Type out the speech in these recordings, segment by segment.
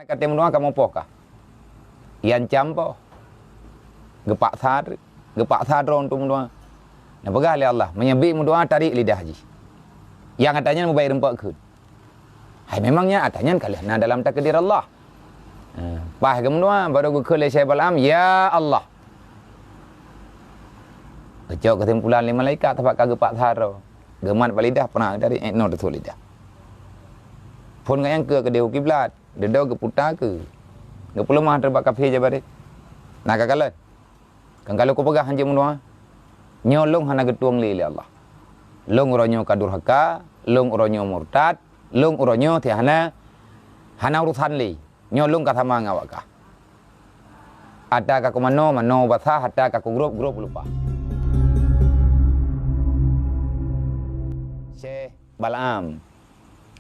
kata mendoa kamu pokah. Yang campo. Gepak sadar untuk mendoa. Nah, pegah oleh Allah. Menyebik mendoa tarik lidah haji. Yang katanya membayar rempak ke. Hai memangnya katanya kalian dalam takdir Allah. Pah ke mendoa baru ke kele Syekh Bal'am, ya Allah. Kecok kesimpulan lima malaikat tempat kagak pak saro. Gemat balidah pernah dari no betul lidah. Pun yang ke dewa kiblat, dedo ke putar ke. Ke pulau mah terbak kafir je bare. Nak kakalan. Kan kalau kau pegang hanje mendoa, nyolong hana getuang li Allah. Long uronyo kadurhaka, long uronyo murtad, long uronyo tiana hana urusan li. Nyolong kata manga waka. Ada kaku mano basah, ada kaku grup lupa. Syekh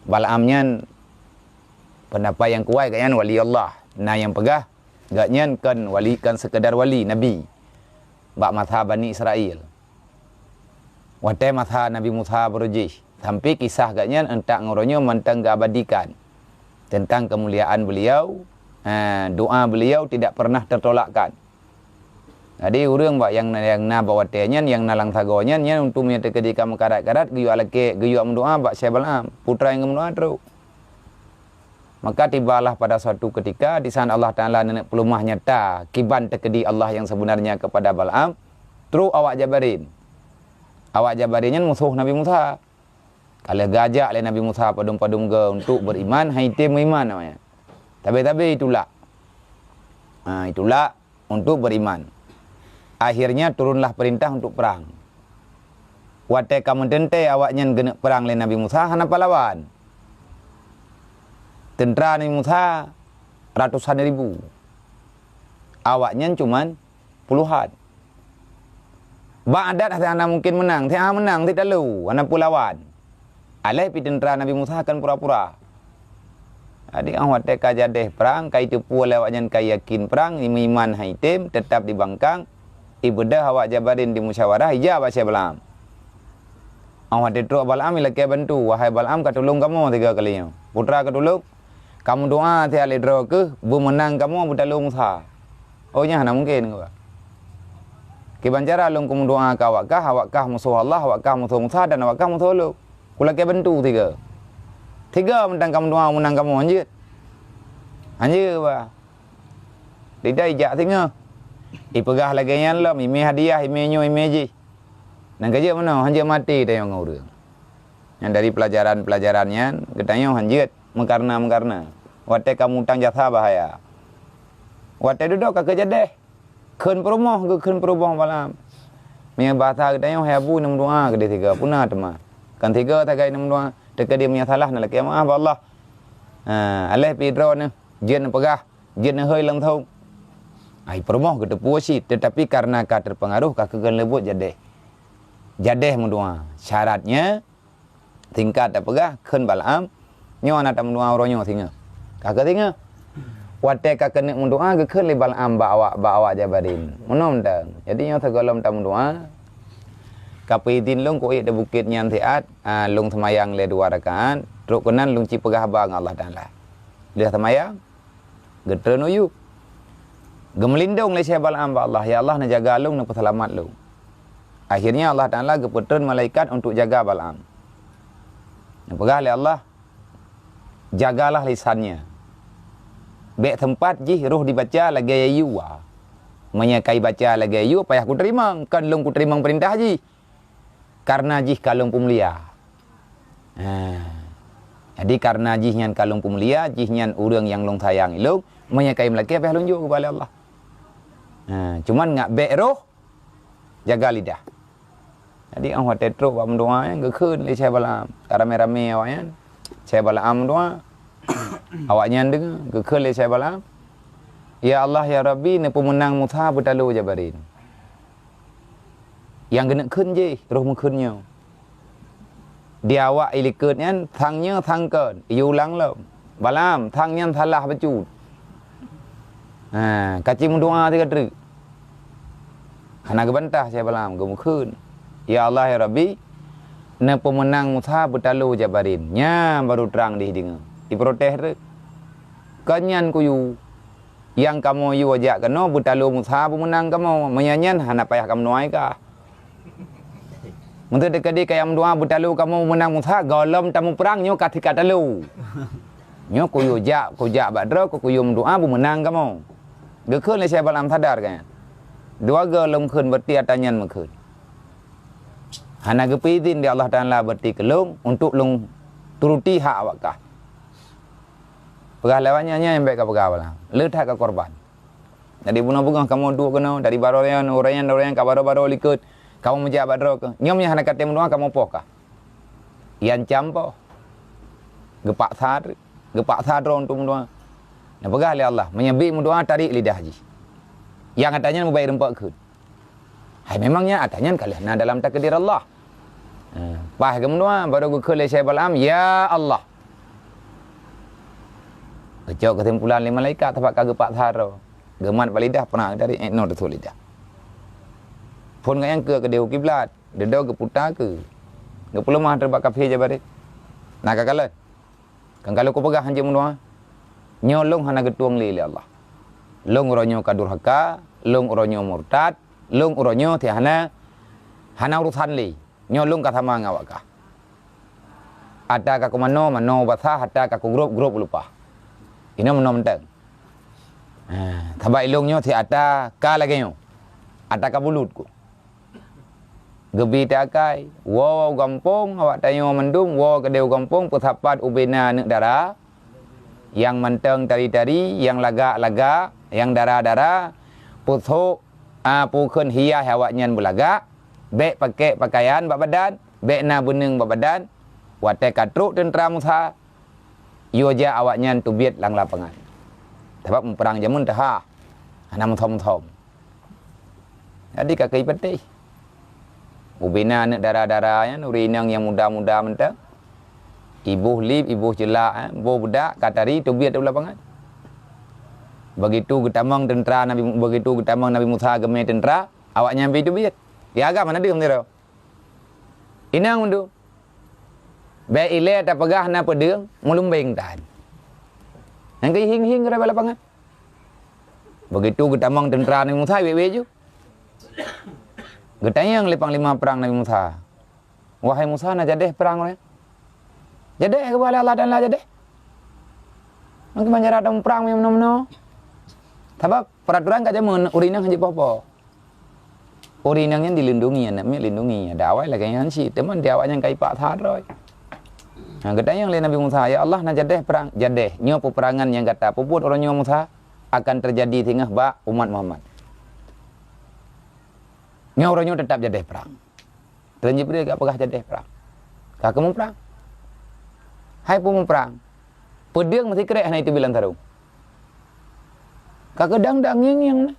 Bal'amnya pendapat yang kuat katnya wali Allah. Nah yang pegah gatnya kan wali kan sekedar wali Nabi. Bak mazhab Bani Israel. Watai mazhab Nabi Musa berujih. Sampai kisah gatnya entak ngoronyo mentang abadikan. Tentang kemuliaan beliau, doa beliau tidak pernah tertolakkan. Jadi orang bak yang na bawatenya yang nalang sagonya yang untuk menyatakan ketika mengkarat-karat geyu alake geyu mendoa bak Syekh Bal'am putra yang mendoa terus. Maka tibalah pada suatu ketika di sana Allah Taala nenek pelumah nyata kiban tekedi Allah yang sebenarnya kepada Bal'am. Terus awak jabarin. Awak jabarinnya musuh Nabi Musa. Kalau gajak oleh Nabi Musa padung-padung ke untuk beriman, haitim beriman namanya. Tapi itulah. Itulah untuk beriman. Akhirnya turunlah perintah untuk perang. Watai kamu tente awaknya genek perang oleh Nabi Musa hana pahlawan. Tentera Nabi Musa ratusan ribu. Awaknya cuman puluhan. Ba'adat hana mungkin menang. Tiada menang, tidak lalu. Hana pulawan. Alai pi tentera Nabi Musa akan pura-pura. Adik awak teka jadeh perang. Kai tipu oleh awaknya kai yakin perang. Iman haitim tetap di bangkang. Ibadah awak jabarin di musyawarah. Hijab Syekh Bal'am. Awak tetap Bal'am ilaki bantu. Wahai Bal'am katulung kamu 3 kali. Putra katulung. Kamu doa tiap lidro ke, menang kamu bertalung Musa. Oh nya hana mungkin ke. Kibancara long kamu doa ke awakkah musuh Allah, awakkah musuh Musa dan awakkah musuh lu. Kula ke bantu 3. 3 mentang kamu doa menang kamu anjir. Anjir ba. Tidak ijak singa. Ipegah lagi yang lam, ime hadiah, ime nyo, ime ji. Nang kerja mana? Anjir mati dah yang orang. Yang dari pelajaran-pelajarannya, katanya anjir. Mengkarna watai kamu utang jasa bahaya. Watai duduk ke jadeh. Ken perumoh malam. Mia bahasa kita yang habu nam doa ke dia 3 punah tema. Kan 3 tagai nam doa dekat dia punya salah nak maaf Allah. Aleh pidro ne jin pegah jin hơi lang thong. Ai perumoh ke puasi tetapi karena ka terpengaruh ka kegan lebut jadeh. Jadeh mendoa. Syaratnya tingkat tak pegah ken Bal'am nyo anak tak mendoa oronyo singa. Kakak singa. Watai kakak nak mendoa ke le Bal'am ba awak jabarin. Menom dah. Jadi nyo segala tak mendoa. Kapitin long ko de bukit nyan tiat, long semayang le 2 rakaat, terus kenan long ci pegah bang Allah Taala. Dia semayang getreno yu. Gemelindung le Syekh Bal'am ba Allah, ya Allah na jaga long na selamat long. Akhirnya Allah Taala gepetun malaikat untuk jaga Bal'am. Pegah le Allah jagalah lisannya. Baik tempat jih roh dibaca lagi ayu ah. Menyakai baca lagi ayu payah ku terima kan long ku terima perintah ji. Karena jih kalung pemulia. Jadi karena jih nyan kalung pemulia, jih nyan urang yang long sayang ilung menyakai melaki payah lunjuk kepada Allah. Cuman ngak baik roh jaga lidah. Jadi awak tetro buat mendoa yang gekun le Syekh Bal'am. Rame-rame awaknya. Syekh Bal'am doa. Awaknya dengar gekun le Syekh Bal'am. Ya Allah ya Rabbi ne pemenang Musa bertalu jabarin. Yang kena kun je roh mengkunnya. Dia awak ilikutnya thangnya thangkan. Iu ulang lo. Bal'am thangnya salah becut. Kaci mendoa 3 trik. Hana gebantah Syekh Bal'am gemukun. Ya Allah ya Rabbi ne pemenang Musa bertalu jabarin. Nya baru terang di dengar. Diprotes tu. Kanyan kuyu. Yang kamu yu ajak kena butalu Musa menang kamu menyanyian hana payah kamu nuai ka. Untuk dekadi kaya mdua butalu kamu menang Musa golom tamu perang nyo katika talu. Nyo kuyu jak badro kuyu mdua bu menang kamu. Gekun le saya balam sadar kan. Dua golom khun berti atanyan mekun. Hana gepidin di Allah Taala berti kelung untuk lung turuti hak awakah. Pegah lewatnya yang baik ke pegah lah. Letak ke korban. Jadi bunga-bunga kamu dua kena dari baroyan orang yang kabaro-baro likut. Kamu menjak badro ke. Nyomnya hana kata mendoa kamu poka. Yang campo. Gepak sadro untuk mendoa. Nah pegah oleh Allah menyebik mendoa tarik lidah haji. Yang katanya membayar rempak ke. Hai memangnya atanya kalian nah dalam takdir Allah. Pah ke mendoa baru ke kele saya balam ya Allah. Kecok kesimpulan lima malaikat tempat kagak pak tharo. Gemat balidah pernah dari no betul lidah. Pun yang ke deu kiblat, dedo ke putar ke. Ke perlu mah terbak kafe je bare. Nak kakalan. Kan kalau ku pegah hanje munua. Nyolong hana getuang li Allah. Long uronyo kadurhaka, long uronyo murtad, long uronyo ti hana urusan li. Nyolong kata mangawaka. Ada ka kumano mano basah ada ka ku grup lupa. Ini menentang. Thabai longnya ti ada ka lagi nyo. Ada ka bulutku. Gebi takai, wow gampong awak tayo mendung, wow kedeu gampong putapat ubena nek dara. Yang menteng tari-tari, yang laga-laga, yang dara-dara, puthuk pukun hiya awak nyan bulaga, bek pakai pakaian bak badan, bek na beneng bak badan, watai katruk tentera Musa. Yoja awak nyan tubiat lang lapangan. Sebab perang jamun dah. Hana muthom-muthom. Jadi kakai peti. Ubina anak darah-darah ya, urinang yang muda-muda mentang. Ibu lip, ibu celak, ibu budak, katari tubiat di lapangan. Begitu getamang tentera Nabi Musa gemai tentera, awak nyampe tubiat. Ya agak mana dia mendira. Inang mundu. Baik ile tak pegah na pedeng mulumbeng tahan. Yang hing-hing ke lapangan. Begitu getamang tentera Nabi Musa wewe ju. Getayang le panglima perang Nabi Musa. Wahai Musa na jadeh perang oleh. Jadeh ke bala Allah dan la jadeh. Mungkin manjara dong perang yang meno-meno. Sebab peraturan kat jaman urinang haji popo. Urinangnya dilindungi, anaknya lindungi. Ada awal lagi yang si teman dia awak yang kai pak tharoi. Nah, gedayang le Nabi Musa, ya Allah na jadeh perang, jadeh nyo peperangan yang kata puput orang nyo Musa akan terjadi tengah ba umat Muhammad. Nyo orang nyo tetap jadeh perang. Dan Jibril gak pegah jadeh perang. Kak kamu perang. Hai pun perang. Pedang mesti kerek na itu bilang taruh. Kak kedang-dang yang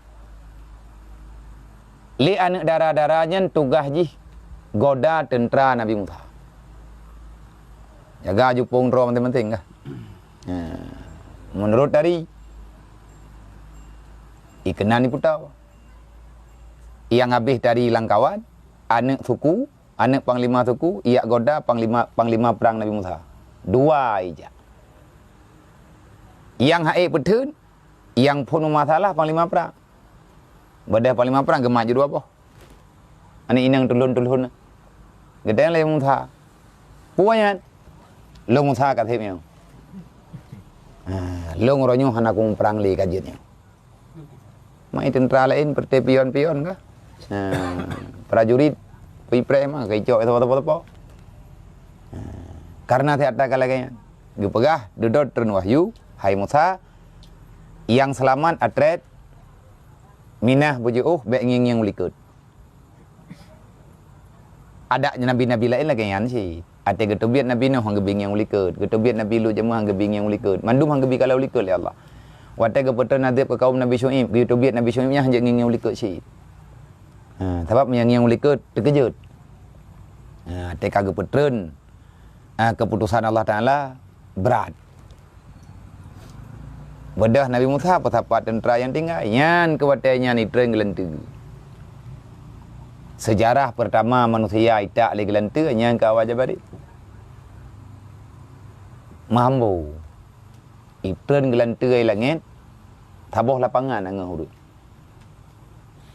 li anak darah-darahnya tugas jih goda tentera Nabi Musa. Jaga jupung roh penting-penting kah? Menurut dari ikenan putau yang habis dari langkawan, anak suku, anak panglima suku, ia goda panglima perang Nabi Musa. Dua aja. Yang haik petun, yang pun masalah panglima perang. Badai panglima perang gemak je dua apa? Ani inang tulun-tulun. Gedang le Musa. Puanya long Musa kat hemnya. Long ronyo hana kum perang li kajitnya. Mai tentera lain seperti pion-pion kah? Prajurit pipre mah kai cok apa-apa. Karena tiada kalaganya. Gepegah dudot turun wahyu, hai Musa yang selamat atret minah bujuh bek nging yang ulikut. Ada nabi-nabi lain lagi yang sih. Ate getubiat nabi no hang gebing yang ulikut, getubiat nabi lu jemaah hang gebing yang ulikut. Mandum hang gebi kalau ulikut ya Allah. Wate gepetan nadib ke kaum Nabi Syuaib, getubiat Nabi Syuaibnya hang nging yang ulikut sih. Sebab yang ulikut terkejut. Ate kagak petren. Keputusan Allah Taala berat. Bedah Nabi Musa petapa tentera yang tinggal, yan kewatanya ni tren gelentu. Sejarah pertama manusia itak lagi gelentu, yan kawal jabari. Mampu. Itren gelantai langit. Taboh lapangan angah urut.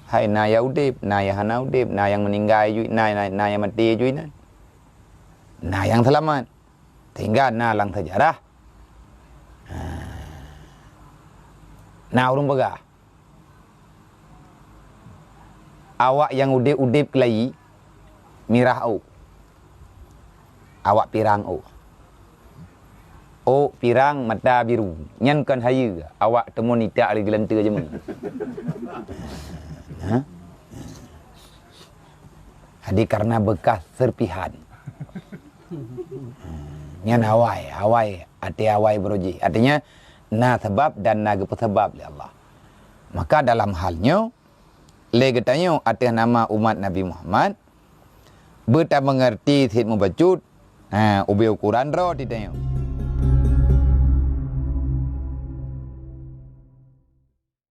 Hai naya udip, naya hana udip, naya yang meninggal ju, naya yang mati ju nan. Naya yang selamat. Tinggal nalang sejarah. Nah urung pegah. Awak yang udip-udip kelai mirah au. Awak pirang au. Oh pirang mata biru. Nyan kan hayu. Awak temu nitak di gelantai je meng. Jadi karena bekas serpihan. Nyan awai, ati awai beroji. Artinya na sebab dan na sebab oleh Allah. Maka dalam halnya legetanyo atas nama umat Nabi Muhammad berta mengerti sit membacut ubi ukuran ro ditanya.